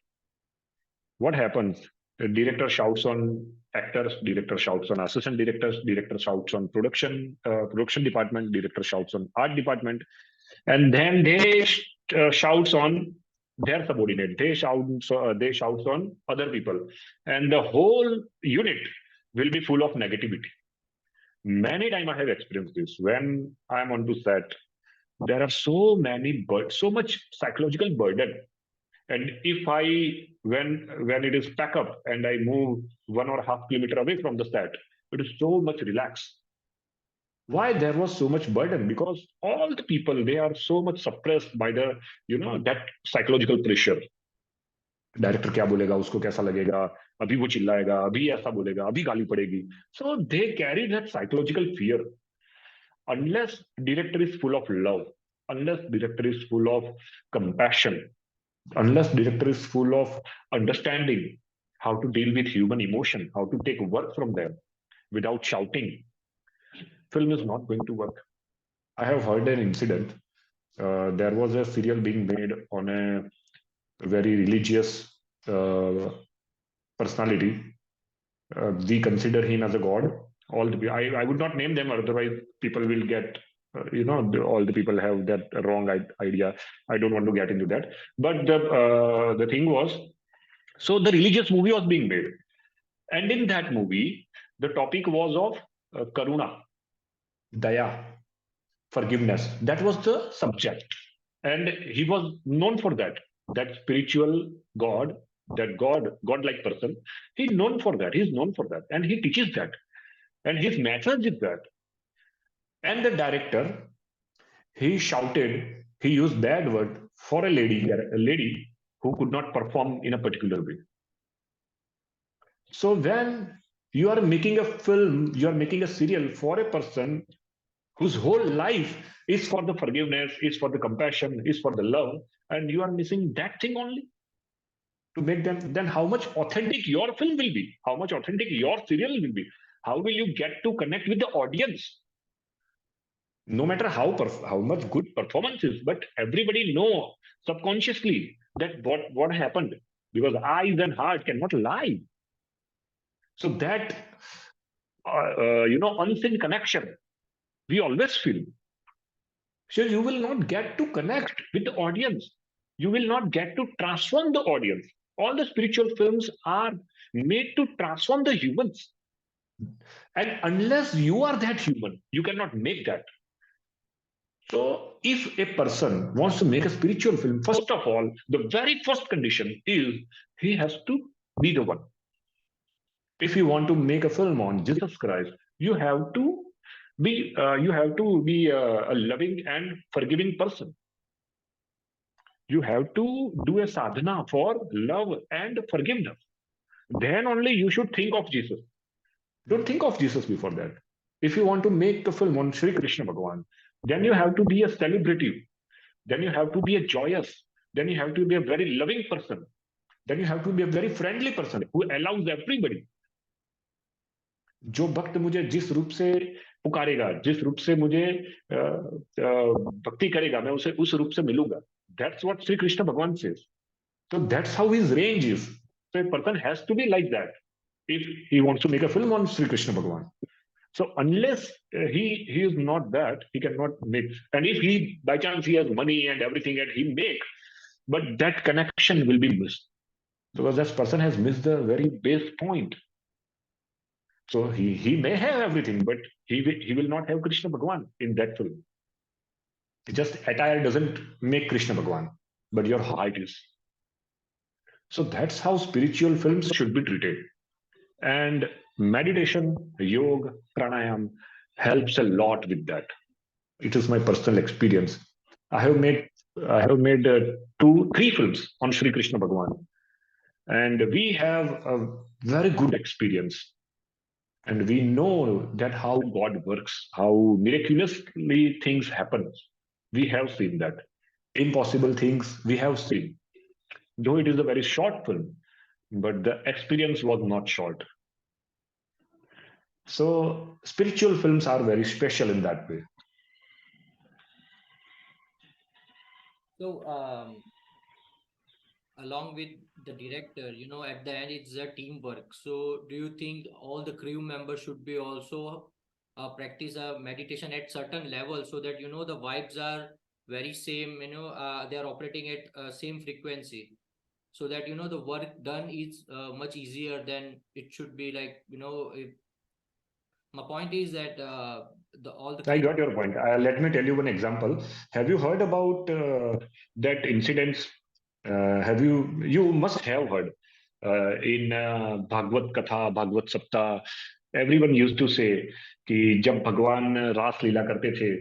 What happens? The director shouts on actors, director shouts on assistant directors, director shouts on production department, director shouts on art department, and then they shouts on their subordinate. They shouts on other people, and the whole unit will be full of negativity. Many times I have experienced this when I'm on to set. There are so much psychological burden, and if I when it is pack up and I move 1.5 kilometer away from the set, it is so much relaxed. Why there was so much burden? Because all the people they are so much suppressed by the that psychological pressure. Director क्या बोलेगा उसको कैसा लगेगा अभी वो चिल्लाएगा अभी ऐसा बोलेगा अभी गाली पड़ेगी so they carry that psychological fear unless director is full of love unless director is full of compassion unless director is full of understanding how to deal with human emotion how to take work from them without shouting film is not going to work. I have heard an incident. There was a serial being made on a very religious personality. We consider him as a god. I would not name them, otherwise people will get all the people have that wrong idea. I don't want to get into that. But the thing was, so the religious movie was being made, and in that movie, the topic was of karuna, daya, forgiveness. That was the subject, and he was known for that. That spiritual god, that godlike person, he's known for that. He's known for that, and he teaches that, and his message is that. And the director, he shouted. He used that word for a lady who could not perform in a particular way. So when you are making a film, you are making a serial for a person whose whole life is for the forgiveness, is for the compassion, is for the love, and you are missing that thing only to make them, then how much authentic your film will be? How much authentic your serial will be? How will you get to connect with the audience? No matter how much good performance is, but everybody know subconsciously that what happened, because eyes and heart cannot lie. So that unseen connection we always feel. So you will not get to connect with the audience. You will not get to transform the audience. All the spiritual films are made to transform the humans. And unless you are that human, you cannot make that. So if a person wants to make a spiritual film, first of all, the very first condition is he has to be the one. If you want to make a film on Jesus Christ, you have to be a loving and forgiving person. You have to do a sadhana for love and forgiveness. Then only you should think of Jesus. Don't think of Jesus before that. If you want to make a film on Sri Krishna Bhagavan, then you have to be a celebrity. Then you have to be a joyous. Then you have to be a very loving person. Then you have to be a very friendly person who allows everybody. जो भक्त मुझे जिस रूप से पुकारेगा, जिस रूप से मुझे भक्ति करेगा, मैं उसे उस रूप से मिलूंगा. That's what Sri Krishna Bhagavan says. So that's how his range is. So a person has to be like that if he wants to make a film on Sri Krishna Bhagavan. So unless he is not that, he cannot make. And if he by chance he has money and everything and he make, but that connection will be missed because that person has missed the very base point. So he may have everything, but he will not have Krishna Bhagavan in that film. Just attire doesn't make Krishna Bhagavan, but your heart is. So that's how spiritual films should be treated. And meditation, yoga, pranayam helps a lot with that. It is my personal experience. I have made I have made 3 films on Sri Krishna Bhagavan, and we have a very good experience. And we know that how God works, how miraculously things happen. We have seen that. Impossible things we have seen. Though it is a very short film, but the experience was not short. So spiritual films are very special in that way. So, along with the director, at the end it's a teamwork. So, do you think all the crew members should be also practice a meditation at certain level so that the vibes are very same? They are operating at same frequency, so that the work done is much easier than it should be. Like my point is that the all the I crew. got your point. Let me tell you one example. Have you heard about that incident? You must have heard in Bhagavad Katha, Bhagavad Sapta. Everyone used to say कि जब भगवान रास लीला करते थे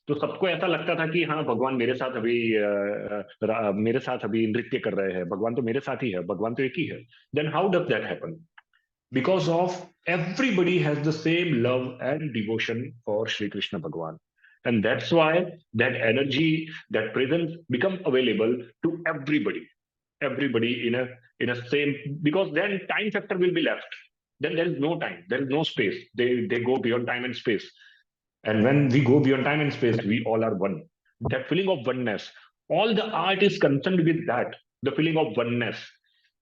तो सबको ऐसा लगता था कि हाँ भगवान मेरे साथ अभी नृत्य कर रहे हैं. भगवान तो मेरे साथ ही है. भगवान तो एक ही है. Then how does that happen? Because of everybody has the same love and devotion for Sri Krishna Bhagwan. And that's why that energy, that presence become available to everybody. Everybody in a same, because then time factor will be left. Then there is no time, there is no space. They go beyond time and space. And when we go beyond time and space, we all are one. That feeling of oneness, all the art is concerned with that, the feeling of oneness.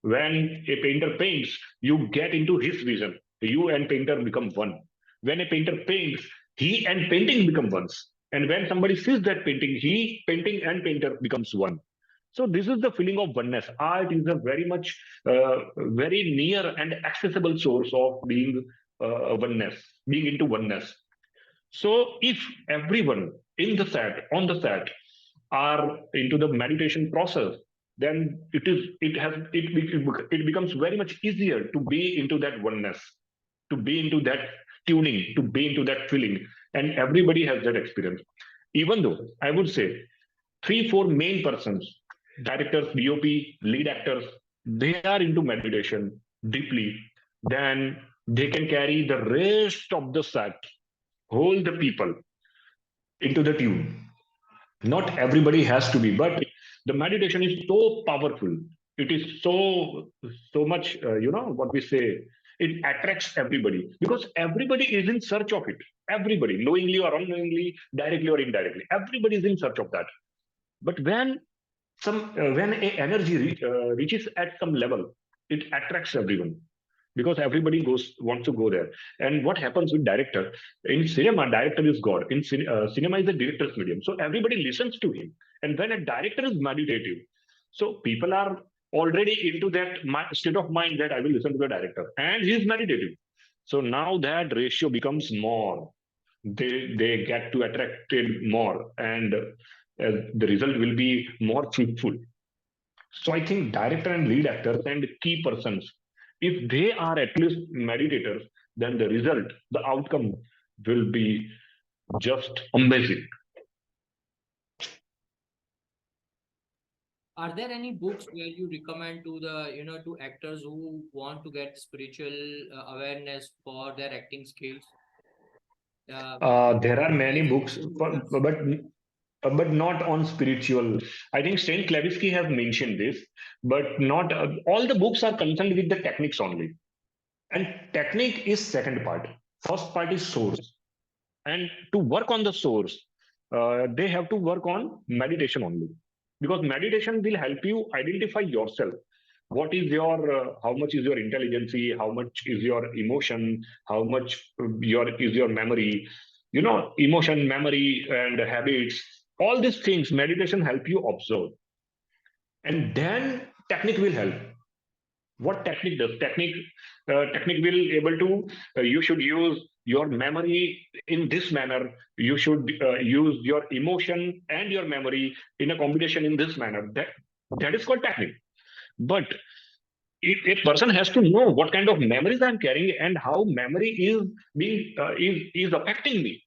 When a painter paints, you get into his vision. You and painter become one. When a painter paints, he and painting become one. And when somebody sees that painting, painting and painter becomes one. So this is the feeling of oneness. Art is a very near and accessible source of being oneness, being into oneness. So if everyone in the set, on the set, are into the meditation process, then it becomes very much easier to be into that oneness, to be into that tuning, to be into that feeling, and everybody has that experience. Even though I would say Three, four main persons, directors, DOP, lead actors, they are into meditation deeply, then they can carry the rest of the set, hold the people into the tune. Not everybody has to be, but the meditation is so powerful. It is so much, what we say, it attracts everybody because everybody is in search of it. Everybody, knowingly or unknowingly, directly or indirectly, everybody is in search of that. But when a energy reaches at some level, it attracts everyone because everybody goes wants to go there. And what happens with director in cinema? Director is God. In cinema is the director's medium, so everybody listens to him. And when a director is meditative, so people are already into that state of mind that I will listen to the director, and he is meditative. So now that ratio becomes more. They get to attracted more, and the result will be more fruitful. So I think director and lead actors and key persons, if they are at least meditators, then the result, the outcome will be just amazing. Are there any books where you recommend to the, to actors who want to get spiritual awareness for their acting skills? There are many As books, but not on spiritual. I think Saint Clavisky has mentioned this, but not all the books are concerned with the techniques only. And technique is second part. First part is source. And to work on the source, they have to work on meditation only, because meditation will help you identify yourself. What is your how much is your intelligence, how much is your emotion, how much your is your memory, emotion, memory, and habits. All these things meditation help you observe, and then technique will help. What technique does? Technique will able to, you should use your memory in this manner. You should use your emotion and your memory in a combination in this manner. That is called technique. But if a person has to know what kind of memories I'm carrying and how memory is being is affecting me,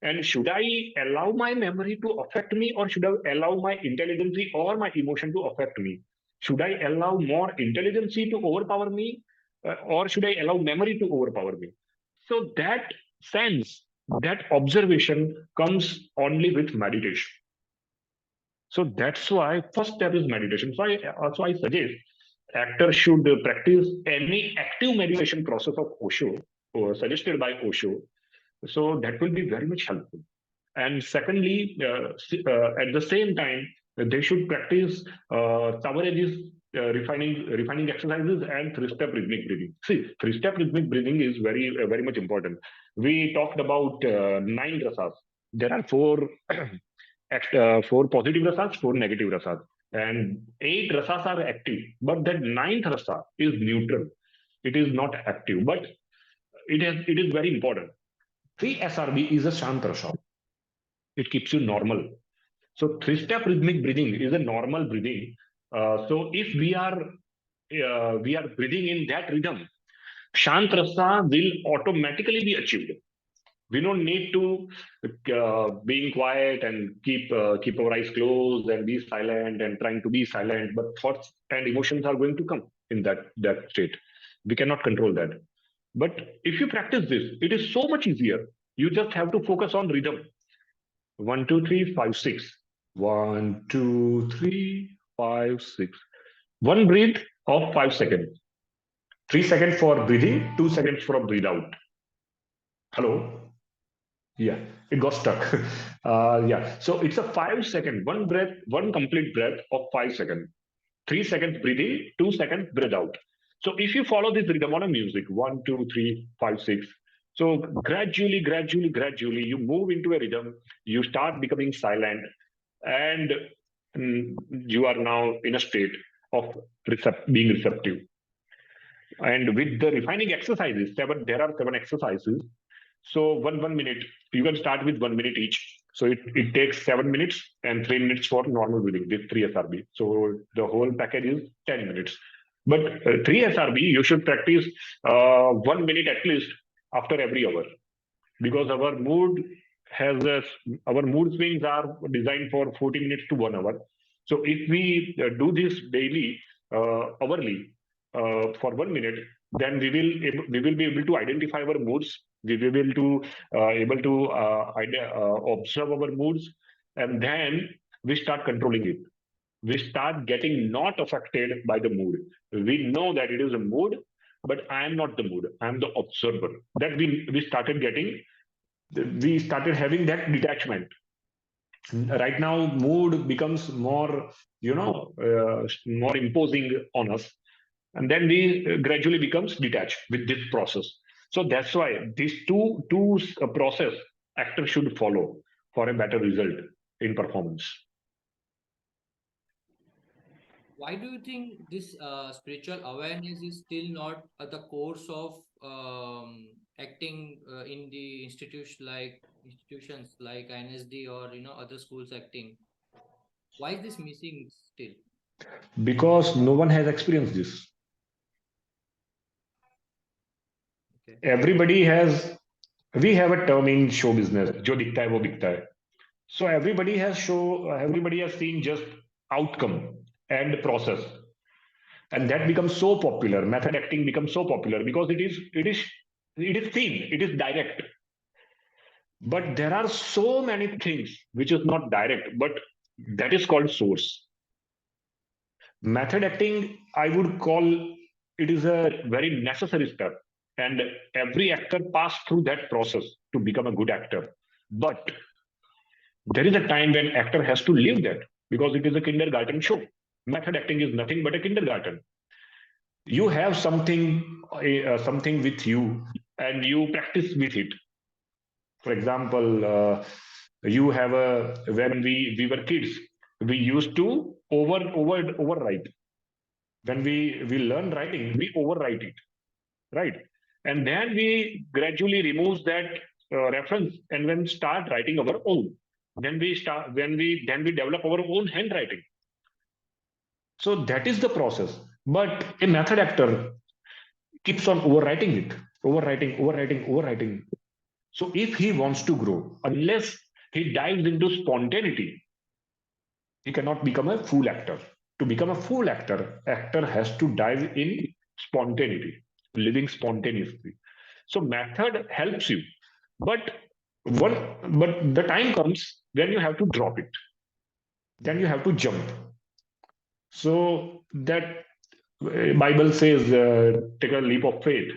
and should I allow my memory to affect me, or should I allow my intelligence or my emotion to affect me? Should I allow more intelligence to overpower me, or should I allow memory to overpower me? So that sense, that observation comes only with meditation. So that's why first step is meditation. So I suggest actors should practice any active meditation process of Osho, or suggested by Osho. So that will be very much helpful. And secondly, at the same time, they should practice Tavare's refining exercises and three-step rhythmic breathing. See, three-step rhythmic breathing is very much important. We talked about nine rasas. There are four positive rasas, four negative rasas, and eight rasas are active. But that ninth rasa is neutral. It is not active, but it is very important. 3 SRB is a shant rasa. It keeps you normal. So three-step rhythmic breathing is a normal breathing. So if we are breathing in that rhythm, shant rasa will automatically be achieved. We don't need to being quiet and keep our eyes closed and be silent and trying to be silent. But thoughts and emotions are going to come in that state. We cannot control that. But if you practice this, it is so much easier. You just have to focus on rhythm. 1, 2, 3, 5, 6. 1, 2, 3, 5, 6. One breathe of 5 seconds. 3 seconds for breathing, 2 seconds for breathe out. Hello? Yeah, it got stuck. Yeah. So it's a 5 second, one breath, one complete breath of 5 seconds. 3 seconds breathing, 2 seconds breathe out. So if you follow this rhythm on a music, 1, 2, 3, 5, 6. So gradually, you move into a rhythm, you start becoming silent, and you are now in a state of being receptive. And with the refining exercises, there are 7 exercises. So one minute, you can start with 1 minute each. So it takes 7 minutes and 3 minutes for normal breathing with 3 SRB. So the whole package is 10 minutes. But 3 SRB, you should practice 1 minute at least after every hour, because our mood has our mood swings are designed for 40 minutes to 1 hour. So if we do this daily, hourly, for 1 minute, then we will be able to identify our moods. We will be able to observe our moods, and then we start controlling it. We start getting not affected by the mood. We know that it is a mood, but I am not the mood. I am the observer. That we started having that detachment. Right now mood becomes more, more imposing on us, and then we gradually becomes detached with this process. So that's why these two process actor should follow for a better result in performance. Why do you think this spiritual awareness is still not at the course of acting in the institutions like INSD or other schools acting? Why is this missing still? Because no one has experienced this. Okay. Everybody has, we have a term in show business, जो दिखता है वो बिकता है. So everybody has seen just outcome and process, and that becomes so popular. Method acting becomes so popular because it is seen, it is direct. But there are so many things which is not direct, but that is called source. Method acting, I would call, it is a very necessary step, and every actor passed through that process to become a good actor. But there is a time when actor has to leave that because it is a kindergarten show. Method acting is nothing but a kindergarten. You have something with you, and you practice with it. For example, you have a when we were kids, we used to overwrite. When we learn writing, we overwrite it, right? And then we gradually remove that reference and then start writing our own. Then we develop our own handwriting. So that is the process. But a method actor keeps on overwriting. So if he wants to grow, unless he dives into spontaneity, he cannot become a full actor. To become a full actor has to dive in spontaneity, living spontaneously. So method helps you, but one but the time comes when you have to drop it. Then you have to jump. So that Bible says, take a leap of faith.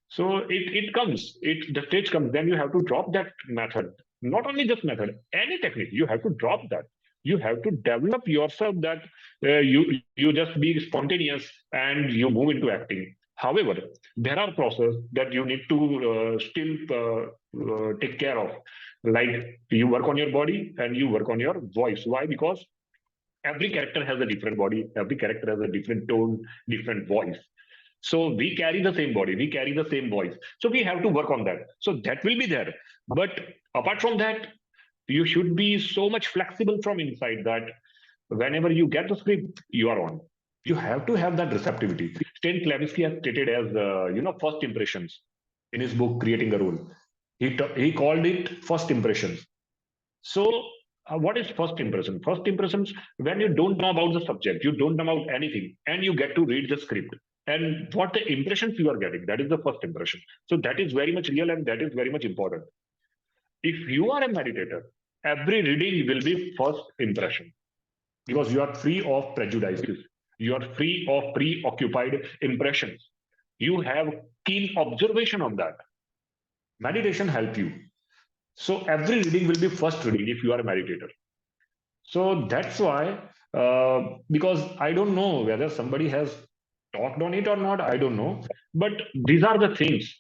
So it comes, the stage comes, then you have to drop that method. Not only this method, any technique, you have to drop that. You have to develop yourself that you just be spontaneous and you move into acting. However, there are processes that you need to still take care of. Like you work on your body and you work on your voice. Why? Because every character has a different body, every character has a different tone, different voice. So we carry the same body, we carry the same voice. So we have to work on that. So that will be there. But apart from that, you should be so much flexible from inside that whenever you get the script, you are on. You have to have that receptivity. Stan Klavinsky has stated as first impressions in his book Creating a Role. He called it first impressions. So, what is first impression? First impressions, when you don't know about the subject, you don't know about anything, and you get to read the script. And what the impressions you are getting, that is the first impression. So, that is very much real and that is very much important. If you are a meditator, every reading will be first impression because you are free of prejudices, you are free of preoccupied impressions. You have keen observation on that. Meditation help you. So every reading will be first reading if you are a meditator. So that's why, because I don't know whether somebody has talked on it or not, I don't know. But these are the things.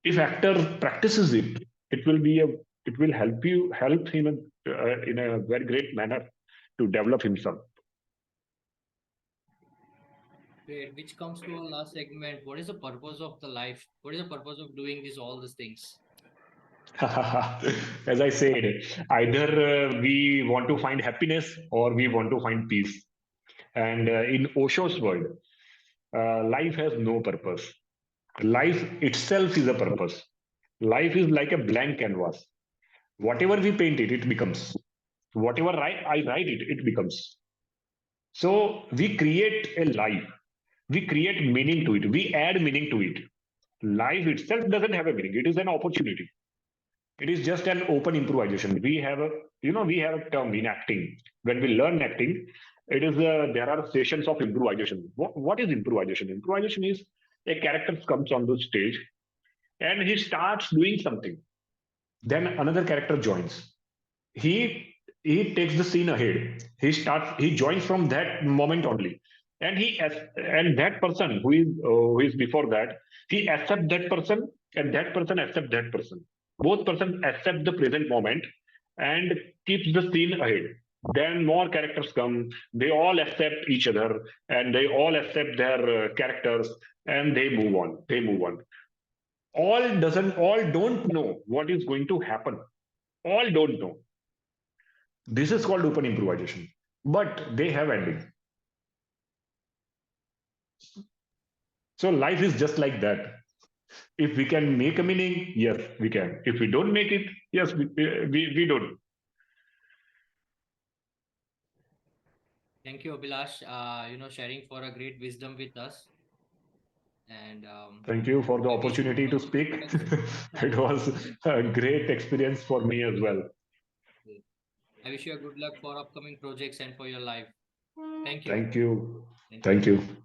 If actor practices it, it will help him in a very great manner to develop himself. Great. Which comes to our last segment. What is the purpose of the life? What is the purpose of doing all these things? As I said, either we want to find happiness or we want to find peace. And in Osho's world, life has no purpose. Life itself is a purpose. Life is like a blank canvas. Whatever we paint it, it becomes. Whatever I write it, it becomes. So we create a life. We create meaning to it. We add meaning to it. Life itself doesn't have a meaning. It is an opportunity. It is just an open improvisation. We have a, we have a term in acting. When we learn acting, it is there are sessions of improvisation. What is improvisation? Improvisation is a character comes on the stage and he starts doing something. Then another character joins. He he takes the scene ahead. He joins from that moment only, and and that person who is before that, he accept that person, and that person accept that person. Both persons accept the present moment and keeps the scene ahead. Then more characters come. They all accept each other, and they all accept their characters, and they move on. They move on. All don't know what is going to happen. All don't know. This is called open improvisation, but they have ending. So life is just like that. If we can make a meaning, yes, we can. If we don't make it, yes, we don't. Thank you, Abhilash. Sharing for a great wisdom with us. And Thank you for the I wish you opportunity to speak. It was a great experience for me as well. I wish you a good luck for upcoming projects and for your life. Thank you. Thank you. Thank you. Thank you.